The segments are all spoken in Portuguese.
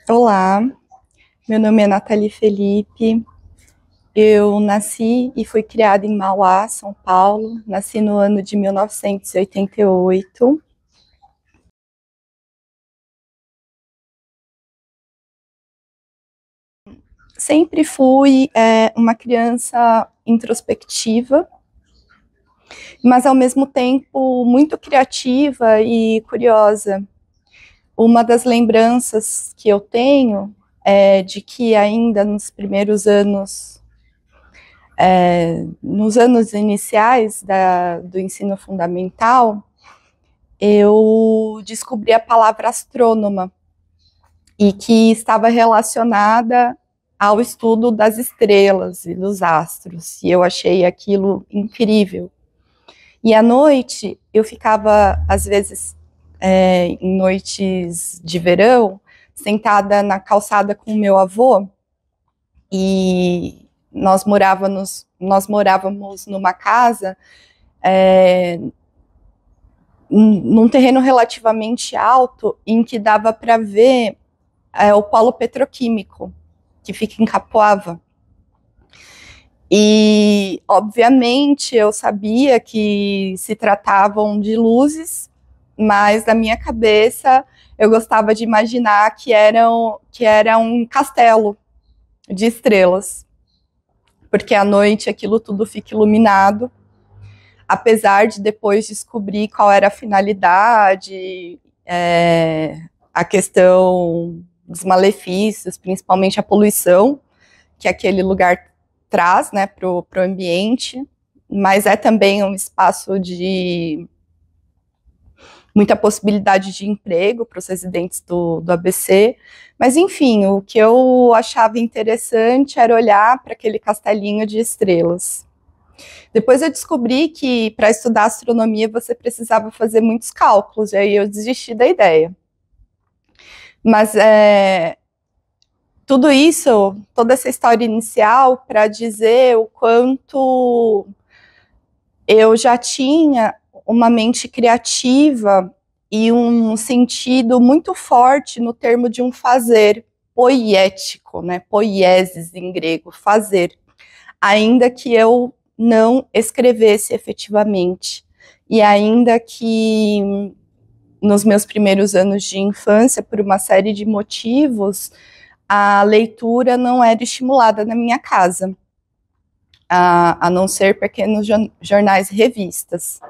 Olá, meu nome é Nathalie Felipe. Eu nasci e fui criada em Mauá, São Paulo. Nasci no ano de 1988. Sempre fui uma criança introspectiva, mas ao mesmo tempo muito criativa e curiosa. Uma das lembranças que eu tenho é de que ainda nos anos iniciais do ensino fundamental, eu descobri a palavra astrônoma e que estava relacionada ao estudo das estrelas e dos astros. E eu achei aquilo incrível. E à noite, eu ficava, às vezes, em noites de verão, sentada na calçada com o meu avô, e nós morávamos numa casa num terreno relativamente alto, em que dava para ver o polo petroquímico, que fica em Capoava. E, obviamente, eu sabia que se tratavam de luzes, mas na minha cabeça eu gostava de imaginar que era um castelo de estrelas, porque à noite aquilo tudo fica iluminado, apesar de depois descobrir qual era a finalidade, a questão dos malefícios, principalmente a poluição que aquele lugar traz, né, para o ambiente, mas é também um espaço de muita possibilidade de emprego para os residentes do ABC. Mas, enfim, o que eu achava interessante era olhar para aquele castelinho de estrelas. Depois eu descobri que para estudar astronomia você precisava fazer muitos cálculos, e aí eu desisti da ideia. Mas tudo isso, toda essa história inicial, para dizer o quanto eu já tinha uma mente criativa e um sentido muito forte no termo de um fazer poiético, né? Poiesis em grego, fazer, ainda que eu não escrevesse efetivamente. E ainda que nos meus primeiros anos de infância, por uma série de motivos, a leitura não era estimulada na minha casa, a não ser pequenos jornais e revistas.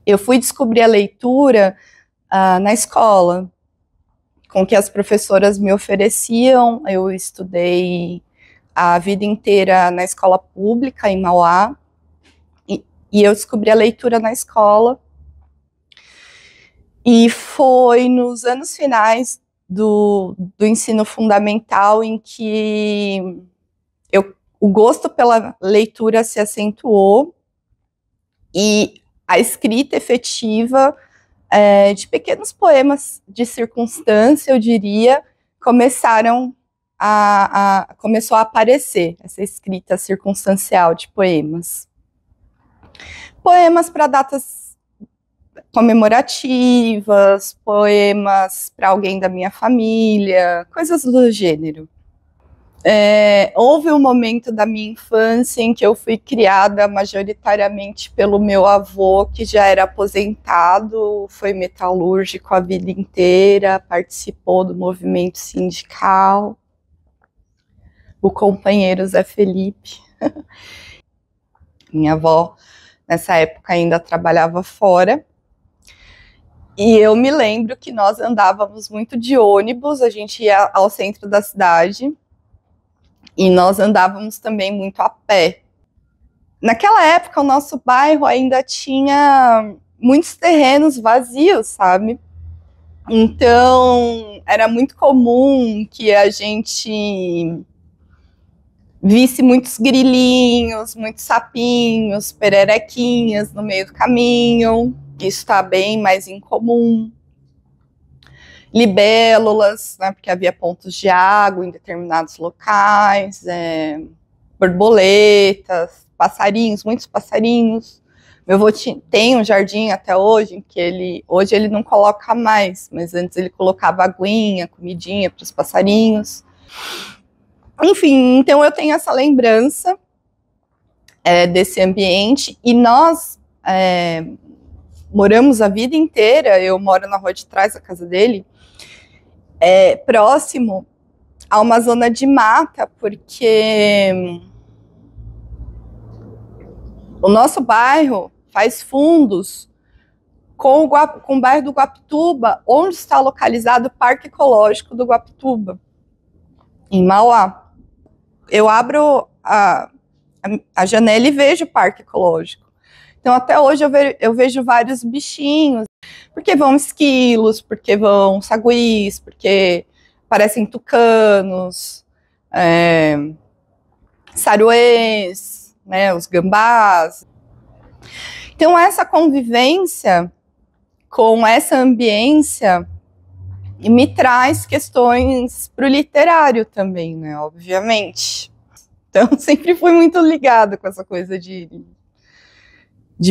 Eu fui descobrir a leitura na escola, com que as professoras me ofereciam. Eu estudei a vida inteira na escola pública, em Mauá, e eu descobri a leitura na escola. E foi nos anos finais do ensino fundamental em que o gosto pela leitura se acentuou e a escrita efetiva de pequenos poemas de circunstância, eu diria, começou a aparecer essa escrita circunstancial de poemas. Poemas para datas comemorativas, poemas para alguém da minha família, coisas do gênero. Houve um momento da minha infância em que eu fui criada majoritariamente pelo meu avô, que já era aposentado, foi metalúrgico a vida inteira, participou do movimento sindical, o companheiro Zé Felipe. Minha avó, nessa época, ainda trabalhava fora. E eu me lembro que nós andávamos muito de ônibus, a gente ia ao centro da cidade, e nós andávamos também muito a pé. Naquela época, o nosso bairro ainda tinha muitos terrenos vazios, sabe? Então, era muito comum que a gente visse muitos grilinhos, muitos sapinhos, pererequinhas no meio do caminho. Isso está bem mais incomum. Libélulas, né, porque havia pontos de água em determinados locais, borboletas, passarinhos, muitos passarinhos, Meu avô tem um jardim até hoje, hoje ele não coloca mais, mas antes ele colocava aguinha, comidinha para os passarinhos. Enfim, então eu tenho essa lembrança desse ambiente, e nós moramos a vida inteira, eu moro na rua de trás da casa dele, próximo a uma zona de mata, porque o nosso bairro faz fundos com o bairro do Guapituba, onde está localizado o Parque Ecológico do Guapituba, em Mauá. Eu abro a janela e vejo o Parque Ecológico. Então, até hoje eu vejo vários bichinhos, porque vão esquilos, porque vão saguis, porque parecem tucanos, saruês, né, os gambás. Então, essa convivência com essa ambiência me traz questões para o literário também, né, obviamente. Então, sempre fui muito ligada com essa coisa de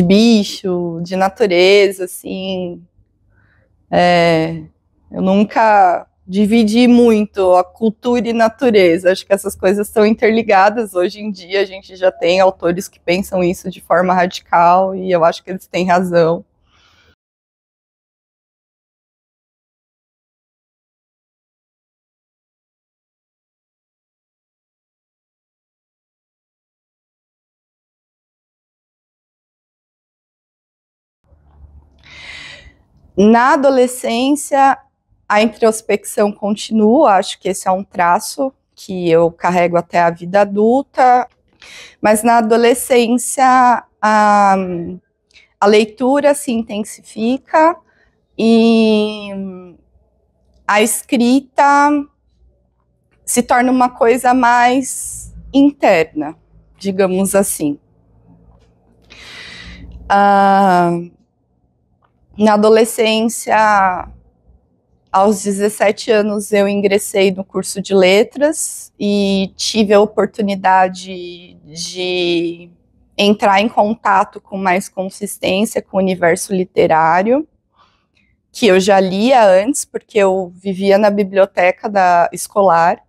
bicho, de natureza, assim. Eu nunca dividi muito a cultura e natureza. Acho que essas coisas estão interligadas. Hoje em dia a gente já tem autores que pensam isso de forma radical, e eu acho que eles têm razão. Na adolescência, a introspecção continua, acho que esse é um traço que eu carrego até a vida adulta, mas na adolescência a leitura se intensifica e a escrita se torna uma coisa mais interna, digamos assim. Na adolescência, aos 17 anos, eu ingressei no curso de letras e tive a oportunidade de entrar em contato com mais consistência com o universo literário, que eu já lia antes, porque eu vivia na biblioteca escolar,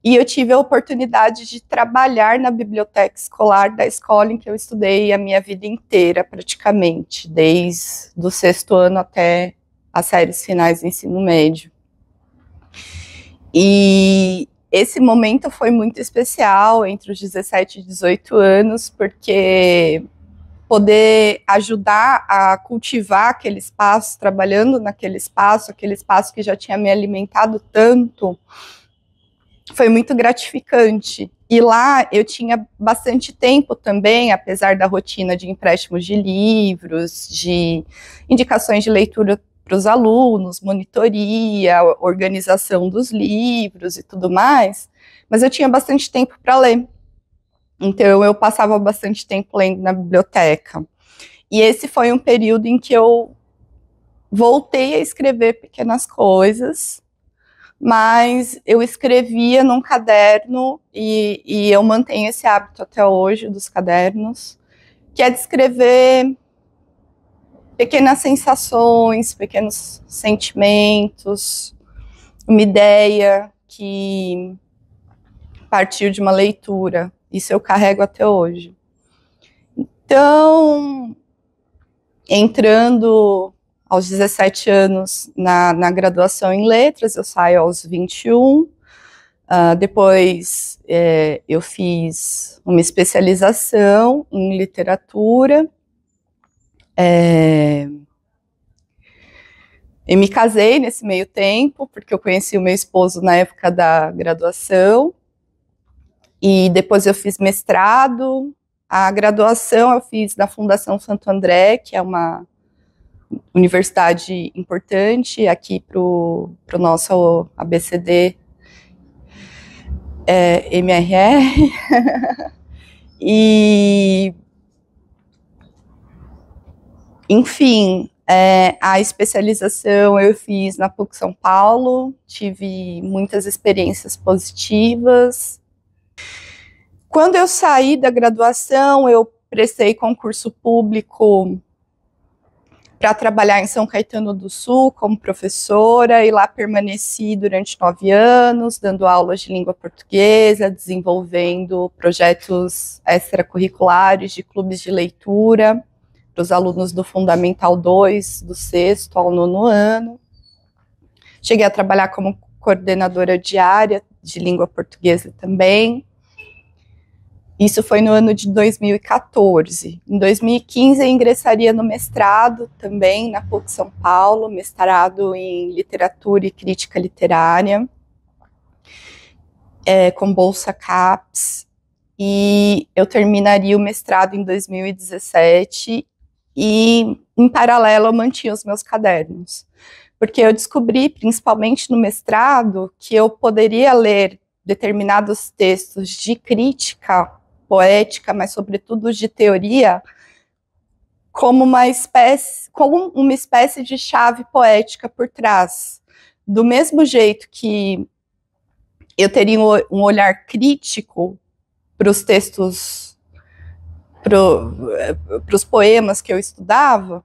e eu tive a oportunidade de trabalhar na biblioteca escolar da escola em que eu estudei a minha vida inteira, praticamente, desde o 6º ano até as séries finais do ensino médio. E esse momento foi muito especial, entre os 17 e 18 anos, porque poder ajudar a cultivar aquele espaço, trabalhando naquele espaço, aquele espaço que já tinha me alimentado tanto, foi muito gratificante. E lá eu tinha bastante tempo também, apesar da rotina de empréstimos de livros, de indicações de leitura para os alunos, monitoria, organização dos livros e tudo mais, mas eu tinha bastante tempo para ler. Então eu passava bastante tempo lendo na biblioteca. E esse foi um período em que eu voltei a escrever pequenas coisas, mas eu escrevia num caderno, e eu mantenho esse hábito até hoje dos cadernos, que é de escrever pequenas sensações, pequenos sentimentos, uma ideia que partiu de uma leitura. Isso eu carrego até hoje. Então, entrando aos 17 anos na graduação em letras, eu saio aos 21. Depois eu fiz uma especialização em literatura. Eu me casei nesse meio tempo, porque eu conheci o meu esposo na época da graduação. E depois eu fiz mestrado. A graduação eu fiz na Fundação Santo André, que é uma universidade importante aqui para o nosso ABCD, MRR. E, enfim, a especialização eu fiz na PUC São Paulo, tive muitas experiências positivas. Quando eu saí da graduação, eu prestei concurso público para trabalhar em São Caetano do Sul como professora, e lá permaneci durante 9 anos, dando aulas de língua portuguesa, desenvolvendo projetos extracurriculares de clubes de leitura para os alunos do Fundamental 2, do 6º ao 9º ano. Cheguei a trabalhar como coordenadora diária de língua portuguesa também. Isso foi no ano de 2014. Em 2015, eu ingressaria no mestrado também, na PUC São Paulo, mestrado em literatura e crítica literária, com bolsa CAPES, e eu terminaria o mestrado em 2017, e, em paralelo, eu mantinha os meus cadernos, porque eu descobri, principalmente no mestrado, que eu poderia ler determinados textos de crítica poética, mas sobretudo de teoria, como uma espécie de chave poética por trás. Do mesmo jeito que eu teria um olhar crítico para os textos, para os poemas que eu estudava,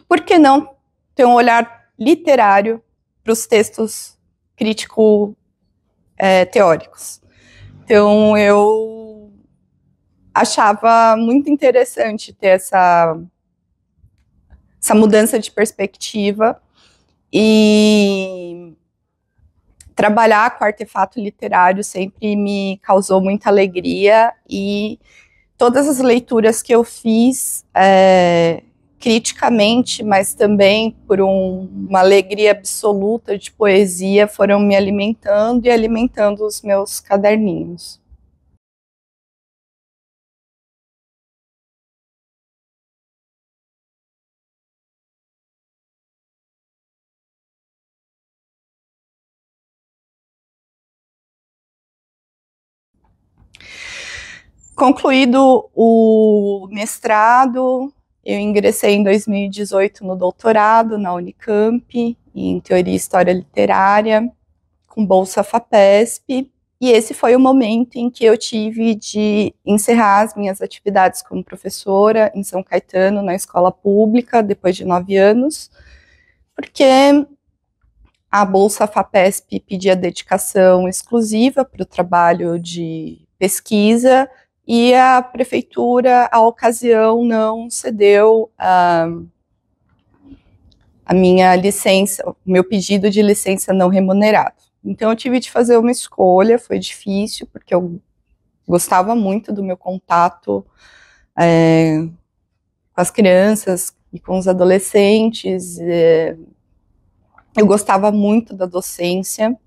por que não ter um olhar literário para os textos crítico-teóricos? Então, eu achava muito interessante ter essa mudança de perspectiva, e trabalhar com artefato literário sempre me causou muita alegria, e todas as leituras que eu fiz criticamente, mas também por uma alegria absoluta de poesia, foram me alimentando e alimentando os meus caderninhos. Concluído o mestrado, eu ingressei em 2018 no doutorado na Unicamp, em Teoria e História Literária, com bolsa FAPESP, e esse foi o momento em que eu tive de encerrar as minhas atividades como professora em São Caetano, na escola pública, depois de 9 anos, porque a bolsa FAPESP pedia dedicação exclusiva para o trabalho de pesquisa, e a prefeitura, à ocasião, não cedeu a minha licença, o meu pedido de licença não remunerado. Então, eu tive de fazer uma escolha, foi difícil, porque eu gostava muito do meu contato com as crianças e com os adolescentes, eu gostava muito da docência,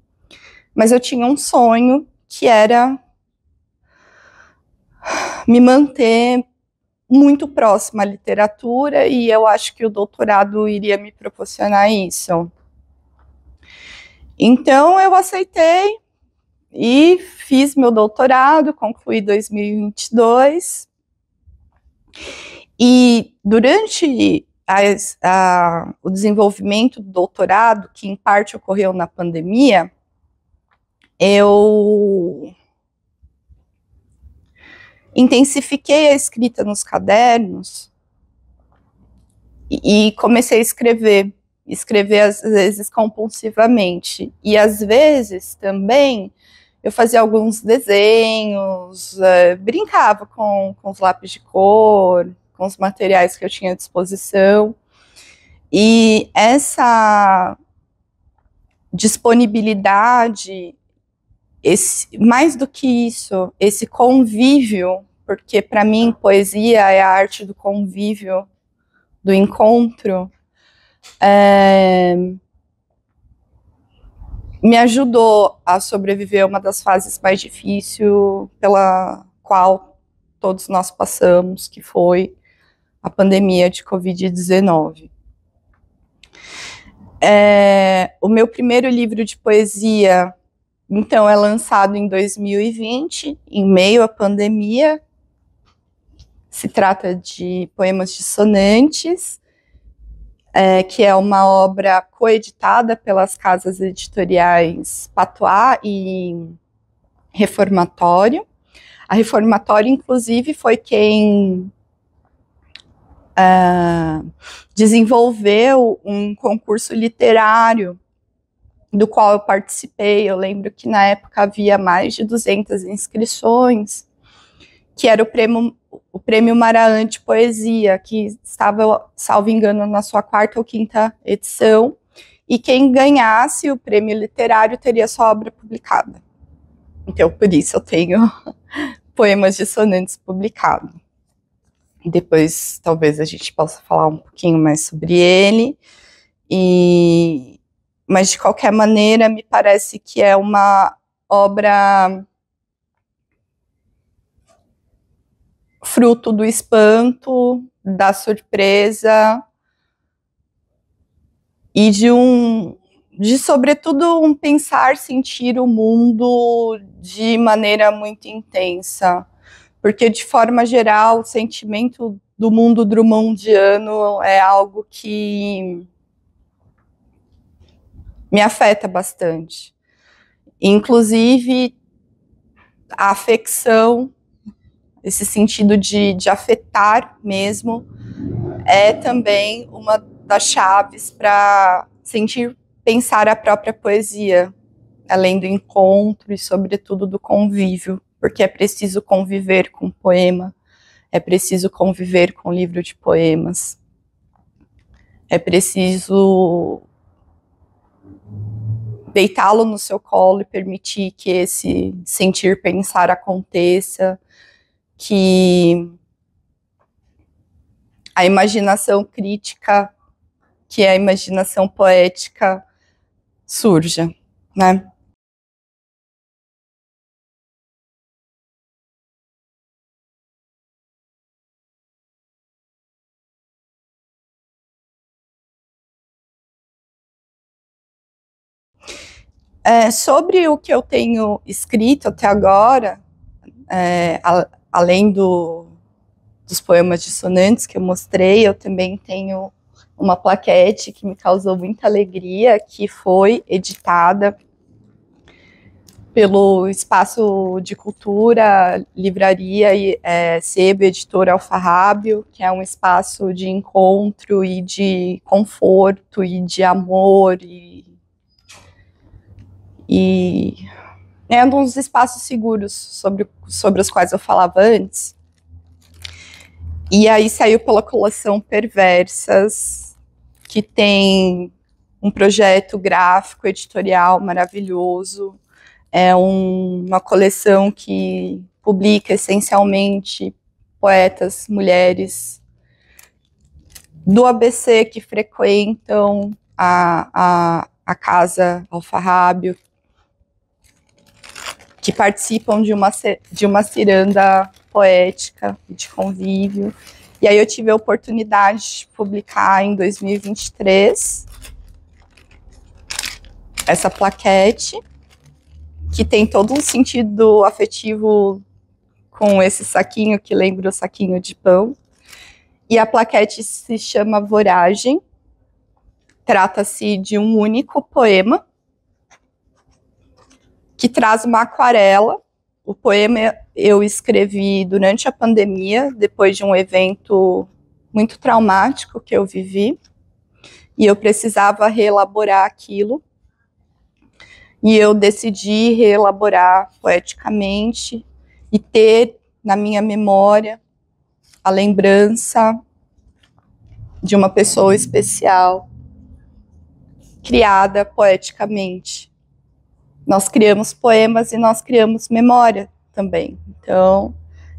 mas eu tinha um sonho, que era me manter muito próxima à literatura, e eu acho que o doutorado iria me proporcionar isso. Então, eu aceitei e fiz meu doutorado, concluí em 2022, e durante o desenvolvimento do doutorado, que em parte ocorreu na pandemia, eu intensifiquei a escrita nos cadernos e comecei a escrever às vezes compulsivamente, e às vezes também eu fazia alguns desenhos, brincava com os lápis de cor, com os materiais que eu tinha à disposição, e essa disponibilidade, mais do que isso, esse convívio, porque para mim poesia é a arte do convívio, do encontro, me ajudou a sobreviver a uma das fases mais difíceis pela qual todos nós passamos, que foi a pandemia de Covid-19. O meu primeiro livro de poesia, então, é lançado em 2020, em meio à pandemia. Se trata de Poemas Dissonantes, que é uma obra coeditada pelas casas editoriais Patois e Reformatório. A Reformatória, inclusive, foi quem desenvolveu um concurso literário do qual eu participei. Eu lembro que na época havia mais de 200 inscrições, que era o Prêmio Maraã de Poesia, que estava, salvo engano, na sua 4ª ou 5ª edição, e quem ganhasse o prêmio literário teria sua obra publicada. Então, por isso eu tenho Poemas Dissonantes publicado. Depois, talvez a gente possa falar um pouquinho mais sobre ele. Mas, de qualquer maneira, me parece que é uma obra fruto do espanto, da surpresa e de sobretudo, um pensar, sentir o mundo de maneira muito intensa. Porque, de forma geral, o sentimento do mundo drummondiano é algo que me afeta bastante. Inclusive, a afecção, esse sentido de afetar mesmo, é também uma das chaves para pensar a própria poesia, além do encontro e, sobretudo, do convívio, porque é preciso conviver com poema, é preciso conviver com livro de poemas, é preciso deitá-lo no seu colo e permitir que esse sentir, pensar aconteça, que a imaginação crítica, que é a imaginação poética, surja, né? Sobre o que eu tenho escrito até agora, além dos poemas dissonantes que eu mostrei, eu também tenho uma plaquete que me causou muita alegria, que foi editada pelo Espaço de Cultura, Livraria e Sebo, Editora Alfarrábio, que é um espaço de encontro e de conforto e de amor e é um dos espaços seguros sobre os quais eu falava antes. E aí saiu pela coleção Perversas, que tem um projeto gráfico, editorial maravilhoso. É uma coleção que publica essencialmente poetas, mulheres do ABC que frequentam a Casa Alfarrábio, que participam de uma ciranda poética e de convívio. E aí eu tive a oportunidade de publicar em 2023 essa plaquete, que tem todo um sentido afetivo com esse saquinho, que lembra o saquinho de pão. E a plaquete se chama Voragem. Trata-se de um único poema que traz uma aquarela. O poema eu escrevi durante a pandemia, depois de um evento muito traumático que eu vivi, e eu precisava reelaborar aquilo, e eu decidi reelaborar poeticamente e ter na minha memória a lembrança de uma pessoa especial, criada poeticamente. Nós criamos poemas e nós criamos memória também. Então,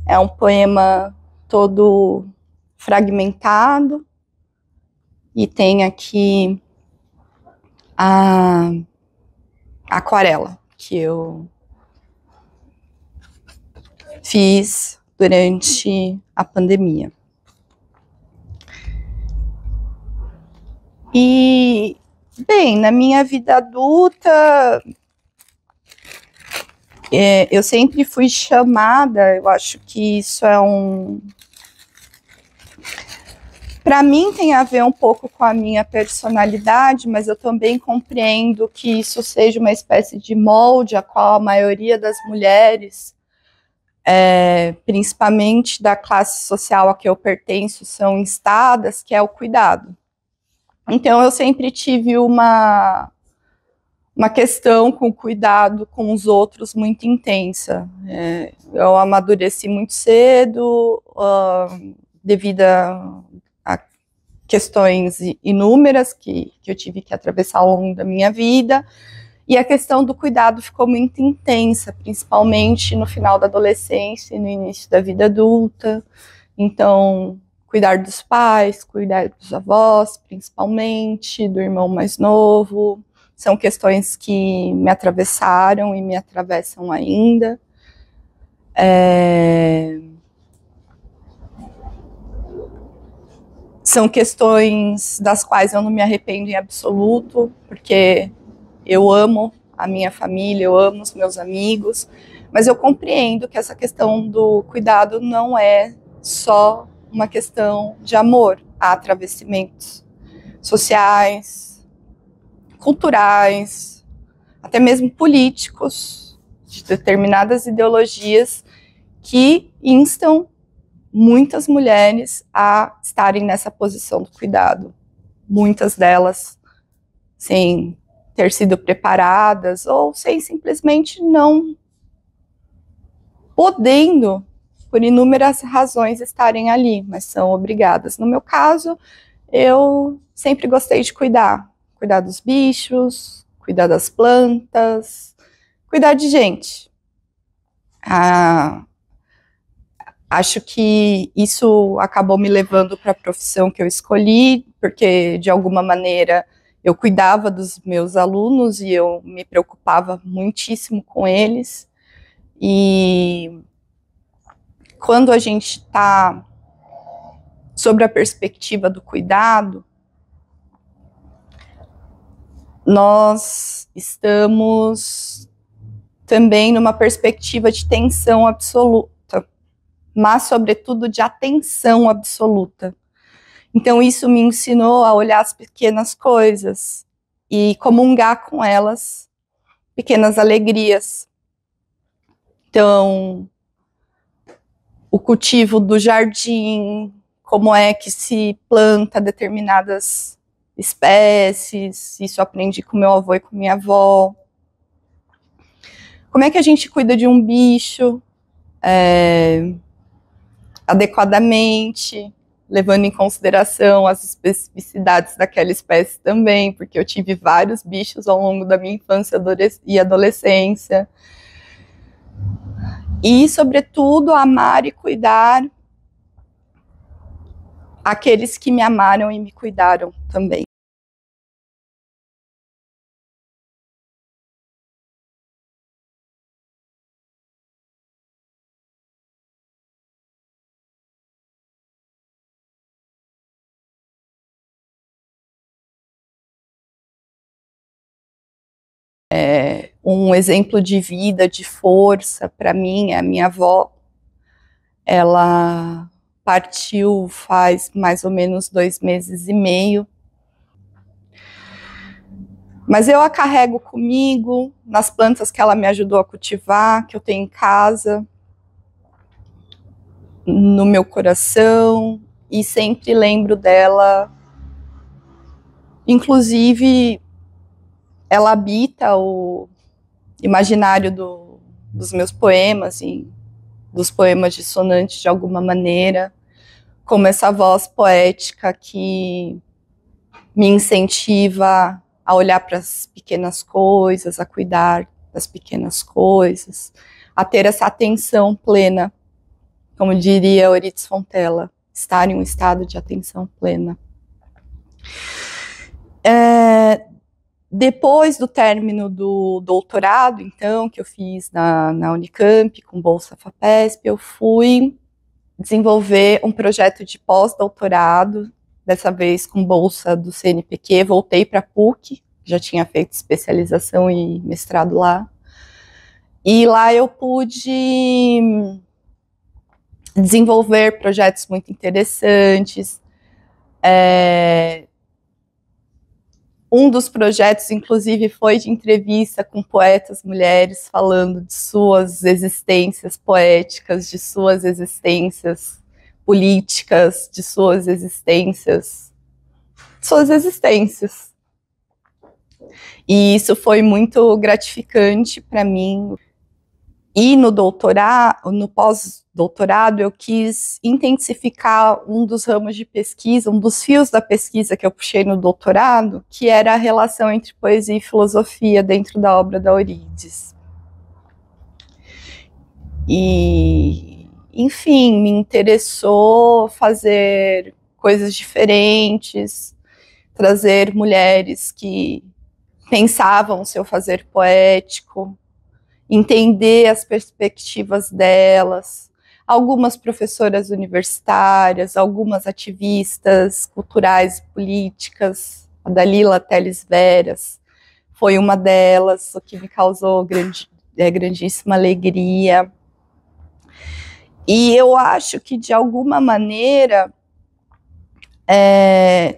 é um poema todo fragmentado e tem aqui a aquarela que eu fiz durante a pandemia. E, bem, na minha vida adulta, eu sempre fui chamada, eu acho que isso é para mim tem a ver um pouco com a minha personalidade, mas eu também compreendo que isso seja uma espécie de molde a qual a maioria das mulheres principalmente da classe social a que eu pertenço, são instadas, que é o cuidado. Então, eu sempre tive uma questão com o cuidado com os outros muito intensa. Eu amadureci muito cedo, devido a questões inúmeras que eu tive que atravessar ao longo da minha vida, e a questão do cuidado ficou muito intensa, principalmente no final da adolescência e no início da vida adulta. Então, cuidar dos pais, cuidar dos avós, principalmente, do irmão mais novo, são questões que me atravessaram e me atravessam ainda. São questões das quais eu não me arrependo em absoluto, porque eu amo a minha família, eu amo os meus amigos, mas eu compreendo que essa questão do cuidado não é só uma questão de amor. Há atravessamentos sociais, culturais, até mesmo políticos, de determinadas ideologias que instam muitas mulheres a estarem nessa posição do cuidado. Muitas delas sem ter sido preparadas ou sem simplesmente não podendo, por inúmeras razões, estarem ali, mas são obrigadas. No meu caso, eu sempre gostei de cuidar dos bichos, cuidar das plantas, cuidar de gente. Acho que isso acabou me levando para a profissão que eu escolhi, porque, de alguma maneira, eu cuidava dos meus alunos e eu me preocupava muitíssimo com eles. E quando a gente está sobre a perspectiva do cuidado, nós estamos também numa perspectiva de tensão absoluta, mas, sobretudo, de atenção absoluta. Então, isso me ensinou a olhar as pequenas coisas e comungar com elas, pequenas alegrias. Então, o cultivo do jardim, como é que se planta determinadas espécies, isso aprendi com meu avô e com minha avó. Como é que a gente cuida de um bicho adequadamente, levando em consideração as especificidades daquela espécie também, porque eu tive vários bichos ao longo da minha infância e adolescência. E, sobretudo, amar e cuidar aqueles que me amaram e me cuidaram também. Um exemplo de vida, de força, para mim, é a minha avó. Ela partiu faz mais ou menos 2 meses e meio. Mas eu a carrego comigo, nas plantas que ela me ajudou a cultivar, que eu tenho em casa, no meu coração, e sempre lembro dela. Inclusive, ela habita o imaginário dos meus poemas e dos poemas dissonantes de alguma maneira, como essa voz poética que me incentiva a olhar para as pequenas coisas, a cuidar das pequenas coisas, a ter essa atenção plena, como diria Euridice Fontella, estar em um estado de atenção plena. Depois do término do doutorado, então, que eu fiz na Unicamp, com bolsa FAPESP, eu fui desenvolver um projeto de pós-doutorado, dessa vez com bolsa do CNPq, voltei para a PUC, já tinha feito especialização e mestrado lá, e lá eu pude desenvolver projetos muito interessantes. Um dos projetos, inclusive, foi de entrevista com poetas mulheres falando de suas existências poéticas, de suas existências políticas, de suas existências. E isso foi muito gratificante para mim. E no doutorado, no pós-doutorado, eu quis intensificar um dos ramos de pesquisa, um dos fios da pesquisa que eu puxei no doutorado, que era a relação entre poesia e filosofia dentro da obra da Eurídice. E, enfim, me interessou fazer coisas diferentes, trazer mulheres que pensavam seu fazer poético, entender as perspectivas delas, algumas professoras universitárias, algumas ativistas culturais e políticas, a Dalila Teles Veras foi uma delas, o que me causou grandíssima alegria. E eu acho que, de alguma maneira,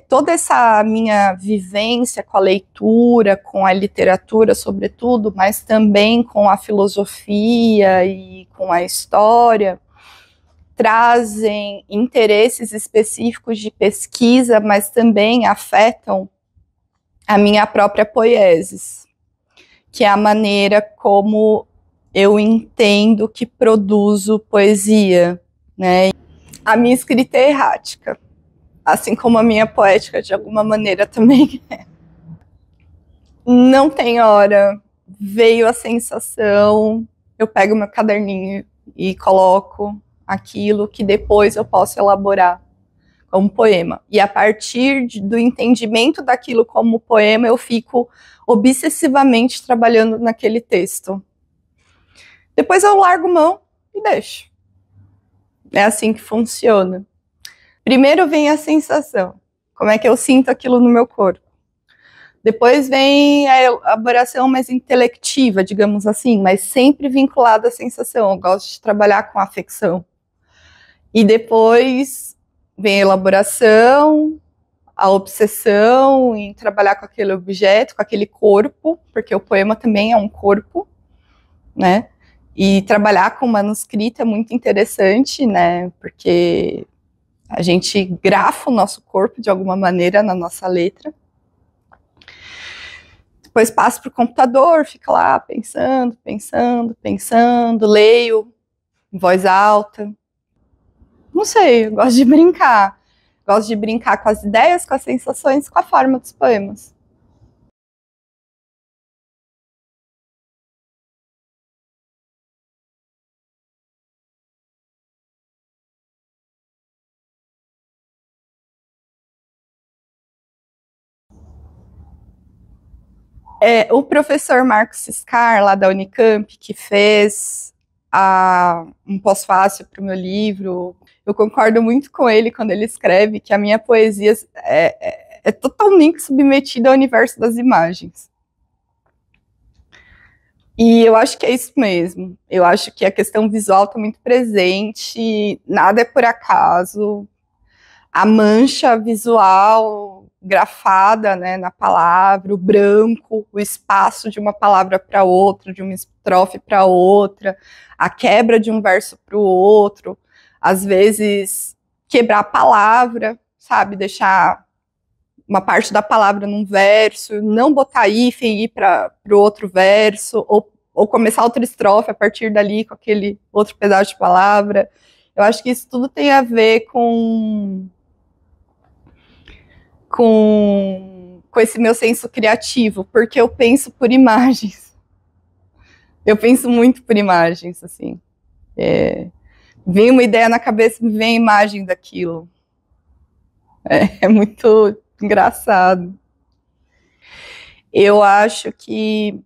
toda essa minha vivência com a leitura, com a literatura, sobretudo, mas também com a filosofia e com a história, trazem interesses específicos de pesquisa, mas também afetam a minha própria poiesis, que é a maneira como eu entendo que produzo poesia, né? A minha escrita é errática, assim como a minha poética, de alguma maneira, também é. Não tem hora, veio a sensação, eu pego meu caderninho e coloco aquilo que depois eu posso elaborar como poema. E a partir do entendimento daquilo como poema, eu fico obsessivamente trabalhando naquele texto. Depois eu largo mão e deixo. É assim que funciona. Primeiro vem a sensação, como é que eu sinto aquilo no meu corpo. Depois vem a elaboração mais intelectiva, digamos assim, mas sempre vinculada à sensação. Eu gosto de trabalhar com a afecção. E depois vem a elaboração, a obsessão em trabalhar com aquele objeto, com aquele corpo, porque o poema também é um corpo, né? E trabalhar com manuscrito é muito interessante, né? Porque a gente grafa o nosso corpo de alguma maneira na nossa letra. Depois passo para o computador, fico lá pensando, leio em voz alta. Não sei, eu gosto de brincar. Gosto de brincar com as ideias, com as sensações, com a forma dos poemas. O professor Marcos Ciscar, lá da Unicamp, que fez um pós-fácil para o meu livro, eu concordo muito com ele quando ele escreve que a minha poesia é totalmente submetida ao universo das imagens. E eu acho que é isso mesmo. Eu acho que a questão visual está muito presente, nada é por acaso. A mancha visual grafada, né, na palavra, o branco, o espaço de uma palavra para outra, de uma estrofe para outra, a quebra de um verso para o outro, às vezes quebrar a palavra, sabe, deixar uma parte da palavra num verso, não botar hífen e ir para o outro verso, ou começar outra estrofe a partir dali com aquele outro pedaço de palavra. Eu acho que isso tudo tem a ver com esse meu senso criativo, porque eu penso por imagens. Eu penso muito por imagens, assim. Vem uma ideia na cabeça, me vem a imagem daquilo. É muito engraçado. Eu acho que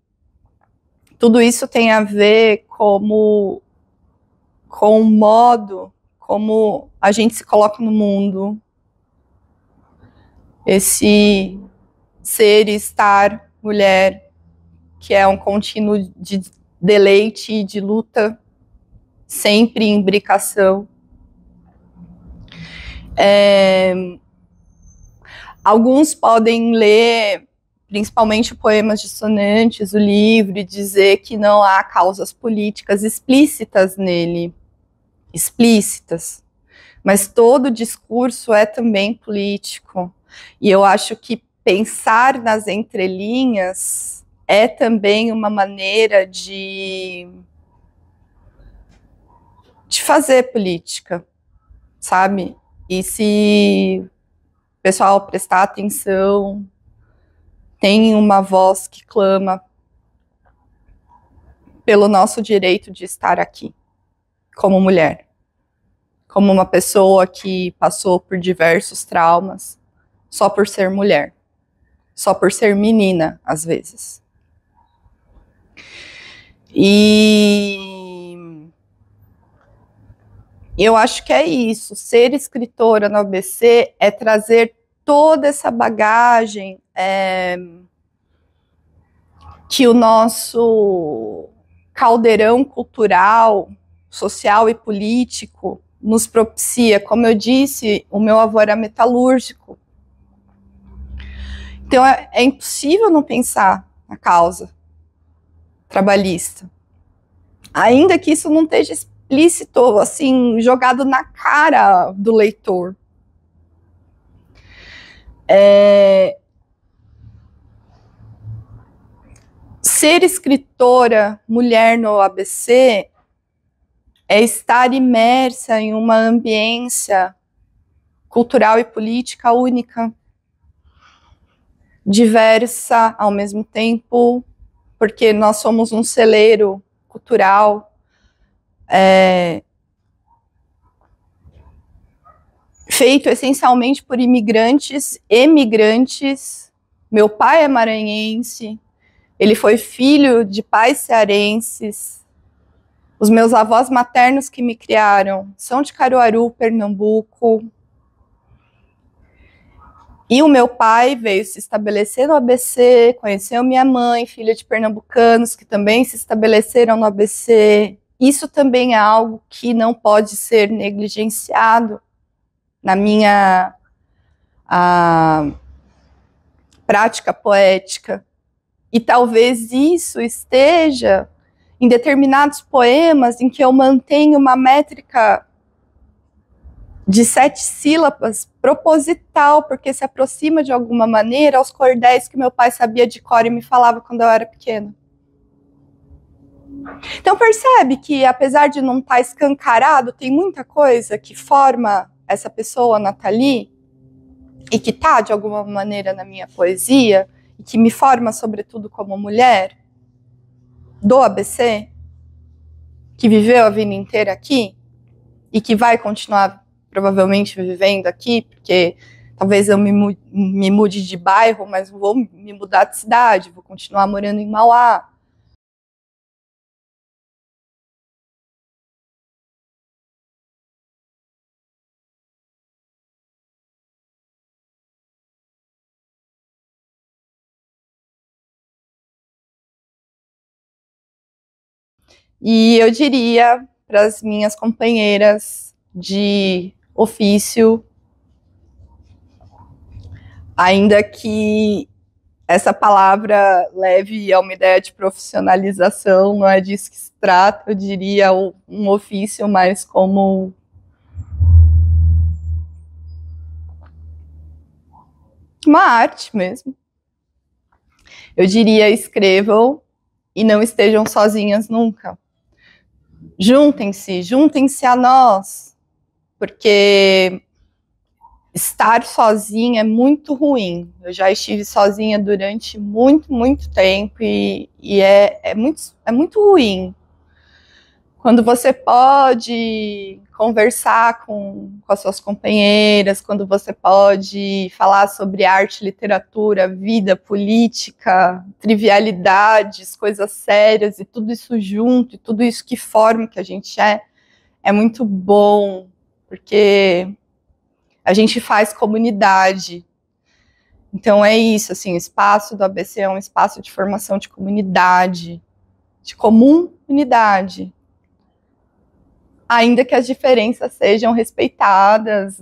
tudo isso tem a ver com o modo como a gente se coloca no mundo, esse ser e estar mulher, que é um contínuo de deleite e de luta, sempre em imbricação. Alguns podem ler principalmente poemas dissonantes, o livro, e dizer que não há causas políticas explícitas nele, explícitas, mas todo discurso é também político, e eu acho que pensar nas entrelinhas é também uma maneira de fazer política, sabe? E se o pessoal prestar atenção, tem uma voz que clama pelo nosso direito de estar aqui, como mulher, como uma pessoa que passou por diversos traumas, só por ser mulher, só por ser menina, às vezes. E eu acho que é isso, ser escritora no ABC é trazer toda essa bagagem que o nosso caldeirão cultural, social e político nos propicia. Como eu disse, o meu avô era metalúrgico. Então é impossível não pensar na causa trabalhista. Ainda que isso não esteja explícito, assim, jogado na cara do leitor. Ser escritora mulher no ABC é estar imersa em uma ambiência cultural e política única, diversa ao mesmo tempo, porque nós somos um celeiro cultural feito essencialmente por imigrantes e migrantes. Meu pai é maranhense, ele foi filho de pais cearenses. Os meus avós maternos que me criaram são de Caruaru, Pernambuco. E o meu pai veio se estabelecer no ABC, conheceu minha mãe, filha de pernambucanos, que também se estabeleceram no ABC. Isso também é algo que não pode ser negligenciado na minha prática poética. E talvez isso esteja em determinados poemas em que eu mantenho uma métrica de 7 sílabas proposital, porque se aproxima de alguma maneira aos cordéis que meu pai sabia de cor e me falava quando eu era pequena. Então percebe que, apesar de não estar escancarado, tem muita coisa que forma essa pessoa, Nathalie, e que está, de alguma maneira, na minha poesia, e que me forma, sobretudo, como mulher do ABC, que viveu a vida inteira aqui, e que vai continuar, provavelmente, vivendo aqui, porque talvez eu me mude de bairro, mas vou me mudar de cidade, vou continuar morando em Mauá. E eu diria para as minhas companheiras de ofício, ainda que essa palavra leve a uma ideia de profissionalização, não é disso que se trata, eu diria um ofício mais como uma arte mesmo. Eu diria, escrevam e não estejam sozinhas nunca. Juntem-se a nós, porque estar sozinha é muito ruim. Eu já estive sozinha durante muito tempo e é muito ruim. Quando você pode conversar com as suas companheiras, quando você pode falar sobre arte, literatura, vida, política, trivialidades, coisas sérias e tudo isso junto, e tudo isso que forma o que a gente é muito bom, porque a gente faz comunidade. Então é isso, assim, o espaço do ABC é um espaço de formação de comunidade, de comunidade. Ainda que as diferenças sejam respeitadas,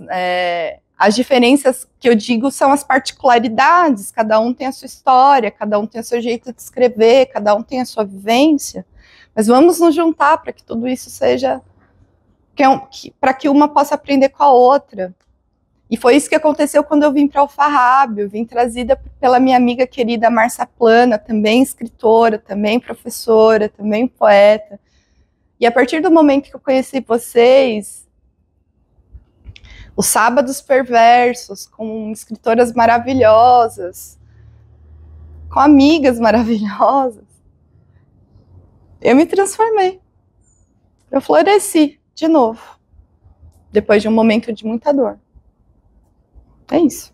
As diferenças que eu digo são as particularidades, cada um tem a sua história, cada um tem o seu jeito de escrever, cada um tem a sua vivência, mas vamos nos juntar para que tudo isso seja, para que uma possa aprender com a outra. E foi isso que aconteceu quando eu vim para Alfarrábio, vim trazida pela minha amiga querida Márcia Plana, também escritora, também professora, também poeta. E a partir do momento que eu conheci vocês, os Sábados Perversos, com escritoras maravilhosas, com amigas maravilhosas, eu me transformei. Eu floresci de novo, depois de um momento de muita dor. É isso.